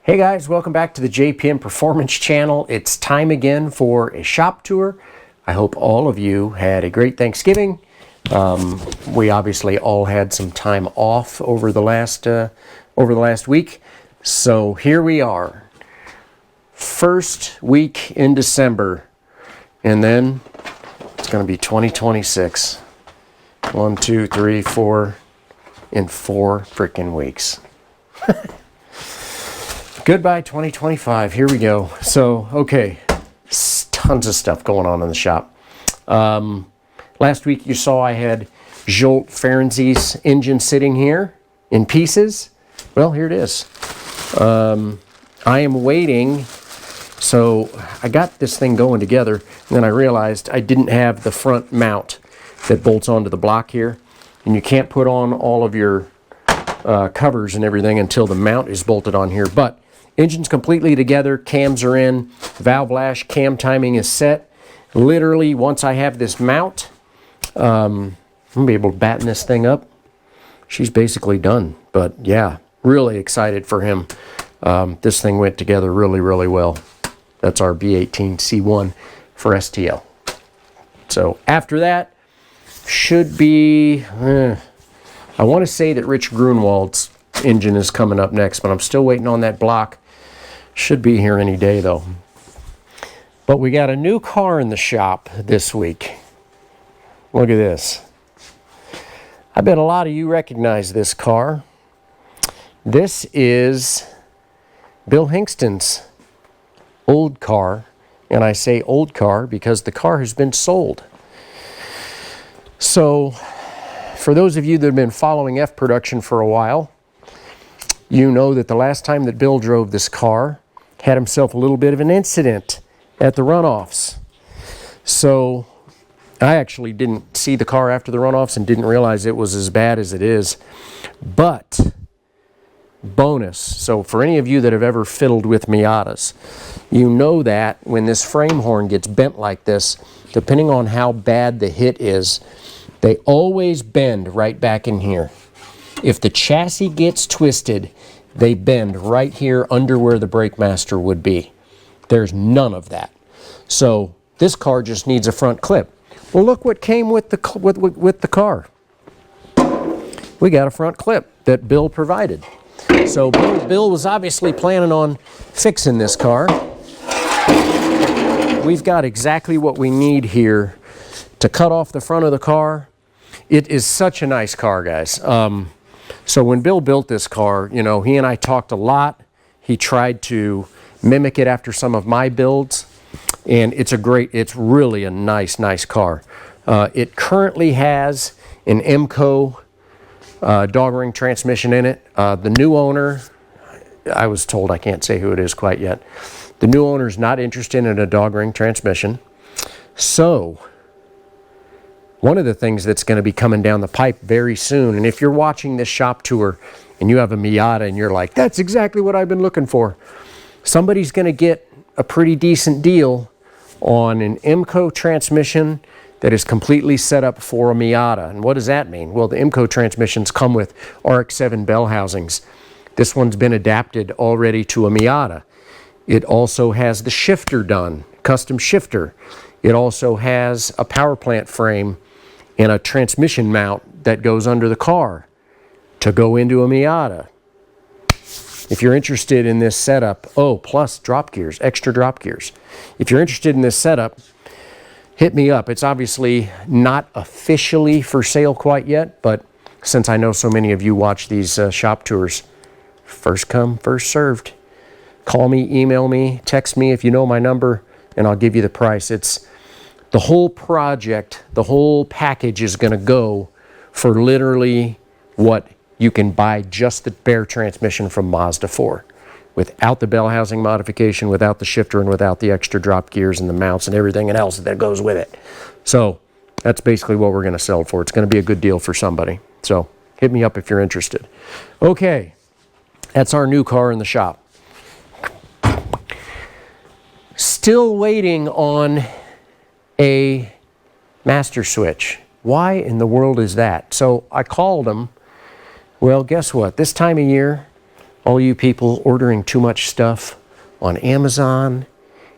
Hey guys, welcome back to the JPM Performance channel. It's time again for a shop tour. I hope all of you had a great Thanksgiving. We obviously all had some time off over the last week. So here we are, first week in December, and then it's going to be 2026. 1, 2, 3, 4 in 4 freaking weeks. Goodbye 2025, here we go. So, okay, tons of stuff going on in the shop. Last week you saw I had Jolt Ferenzi's engine sitting here in pieces. Well, here it is. I am waiting. So I got this thing going together, and then I realized I didn't have the front mount that bolts onto the block here. And you can't put on all of your covers and everything until the mount is bolted on here. But engine's completely together, cams are in, valve lash, cam timing is set. Literally, once I have this mount, I'm going to be able to batten this thing up. She's basically done. But yeah, really excited for him. This thing went together really, really well. That's our B18 C1 for STL. So after that, should be, I want to say that Rich Grunwald's engine is coming up next, but I'm still waiting on that block. Should be here any day though. But we got a new car in the shop this week. Look at this. I bet a lot of you recognize this car. This is Bill Hingston's old car, and I say old car because the car has been sold. So for those of you that have been following F production for a while, you know that the last time that Bill drove this car, had himself a little bit of an incident at the Runoffs. So I actually didn't see the car after the Runoffs and didn't realize it was as bad as it is. But bonus, so for any of you that have ever fiddled with Miatas, you know that when this frame horn gets bent like this, depending on how bad the hit is, they always bend right back in here. If the chassis gets twisted, they bend right here under where the brake master would be. There's none of that. So this car just needs a front clip. Well, look what came with the car. We got a front clip that Bill provided. So Bill was obviously planning on fixing this car. We've got exactly what we need here to cut off the front of the car. It is such a nice car, guys. So when Bill built this car, you know, he and I talked a lot. He tried to mimic it after some of my builds, and it's really a nice car. It currently has an Emco dog ring transmission in it. The new owner, I was told, I can't say who it is quite yet. The new owner is not interested in a dog ring transmission. So one of the things that's going to be coming down the pipe very soon, and if you're watching this shop tour and you have a Miata and you're like, that's exactly what I've been looking for, somebody's going to get a pretty decent deal on an Emco transmission that is completely set up for a Miata. And what does that mean? Well, the Emco transmissions come with RX-7 bell housings. This one's been adapted already to a Miata. It also has the shifter done, custom shifter. It also has a power plant frame and a transmission mount that goes under the car to go into a Miata. If you're interested in this setup, plus drop gears, extra drop gears. If you're interested in this setup, hit me up. It's obviously not officially for sale quite yet, but since I know so many of you watch these shop tours, first come, first served. Call me, email me, text me if you know my number, and I'll give you the price. It's the whole project, the whole package is going to go for literally what you can buy just the bare transmission from Mazda for, without the bell housing modification, without the shifter, and without the extra drop gears and the mounts and everything else that goes with it. So that's basically what we're going to sell it for. It's going to be a good deal for somebody. So hit me up if you're interested. Okay, that's our new car in the shop. Still waiting on a master switch. Why in the world is that? So I called them. Well, guess what? This time of year, all you people ordering too much stuff on Amazon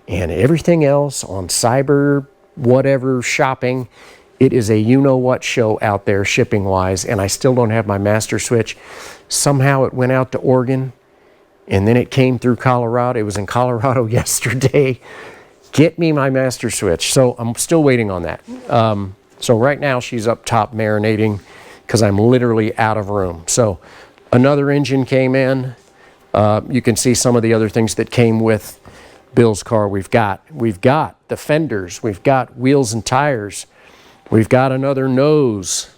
and everything else on cyber whatever shopping. It is a you-know-what show out there shipping-wise, and I still don't have my master switch. Somehow it went out to Oregon, and then it came through Colorado. It was in Colorado yesterday. Get me my master switch. So I'm still waiting on that. So right now she's up top marinating because I'm literally out of room. So another engine came in. You can see some of the other things that came with Bill's car. We've got the fenders. We've got wheels and tires. We've got another nose.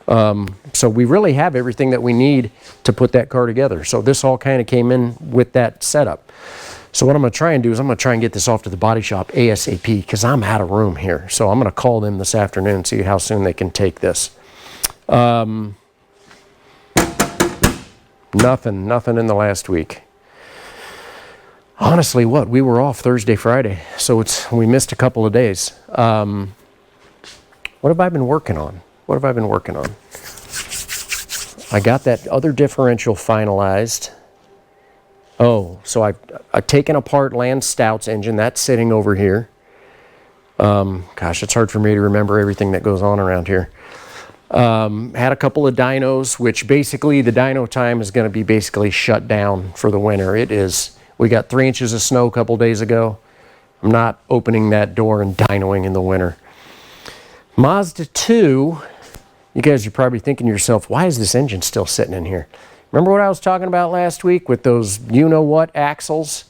So we really have everything that we need to put that car together. So this all kind of came in with that setup. So what I'm going to try and do is I'm going to try and get this off to the body shop ASAP because I'm out of room here. So I'm going to call them this afternoon and see how soon they can take this. Nothing in the last week. Honestly, we were off Thursday, Friday, so we missed a couple of days. What have I been working on? I got that other differential finalized. Oh, so I've taken apart Lance Stout's engine. That's sitting over here. Gosh, it's hard for me to remember everything that goes on around here. Had a couple of dynos, which basically the dyno time is going to be basically shut down for the winter. We got 3 inches of snow a couple days ago. I'm not opening that door and dynoing in the winter. Mazda 2, you guys are probably thinking to yourself, why is this engine still sitting in here? Remember what I was talking about last week with those you-know-what axles?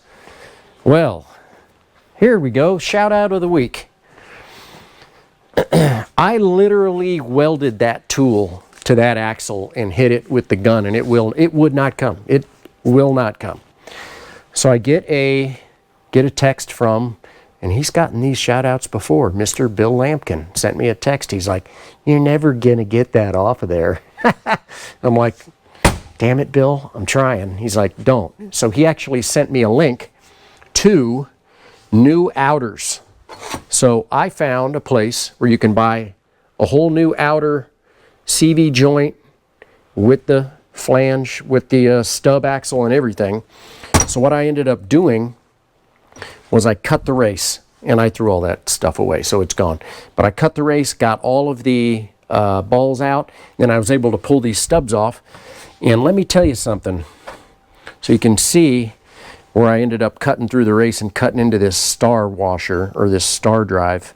Well, here we go. Shout out of the week. I literally welded that tool to that axle and hit it with the gun, and it would not come. It will not come. So I get a text from, and he's gotten these shout outs before. Mr. Bill Lampkin sent me a text. He's like, "You're never gonna get that off of there." I'm like, "Damn it, Bill, I'm trying." He's like, "Don't." So he actually sent me a link to new outers. So I found a place where you can buy a whole new outer CV joint with the flange, with the stub axle and everything. So what I ended up doing was I cut the race, and I threw all that stuff away, so it's gone. But I cut the race, got all of the balls out, then I was able to pull these stubs off. And let me tell you something. So you can see where I ended up cutting through the race and cutting into this star washer, or this star drive.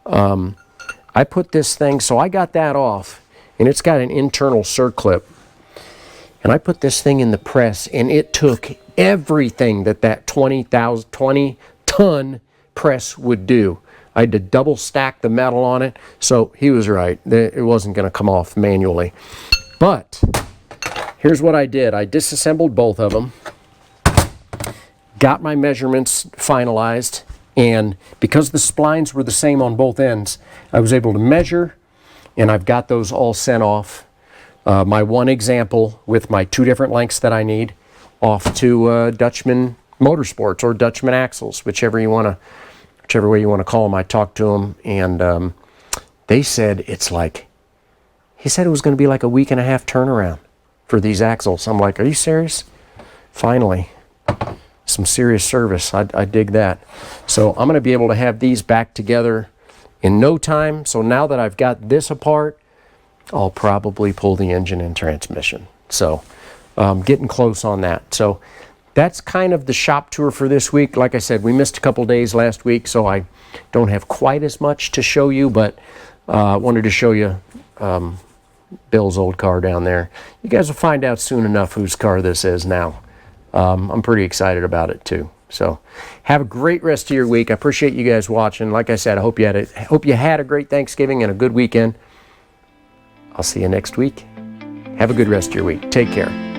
I put this thing, so I got that off, and it's got an internal circlip. And I put this thing in the press, and it took everything that 20-ton press would do. I had to double stack the metal on it, so he was right. It wasn't going to come off manually. But here's what I did. I disassembled both of them, got my measurements finalized, and because the splines were the same on both ends, I was able to measure, and I've got those all sent off. My one example with my 2 different lengths that I need off to Dutchman Motorsports or Dutchman Axles, whichever way you want to call them. I talked to them, and they said he said it was going to be like a week and a half turnaround for these axles. I'm like, are you serious? Finally, some serious service. I dig that. So I'm going to be able to have these back together in no time. So now that I've got this apart, I'll probably pull the engine and transmission. So getting close on that. So that's kind of the shop tour for this week. Like I said, we missed a couple days last week, so I don't have quite as much to show you, but I wanted to show you Bill's old car down there. You guys will find out soon enough whose car this is now. I'm pretty excited about it too. So have a great rest of your week. I appreciate you guys watching. Like I said, I hope you had a great Thanksgiving and a good weekend. I'll see you next week. Have a good rest of your week. Take care.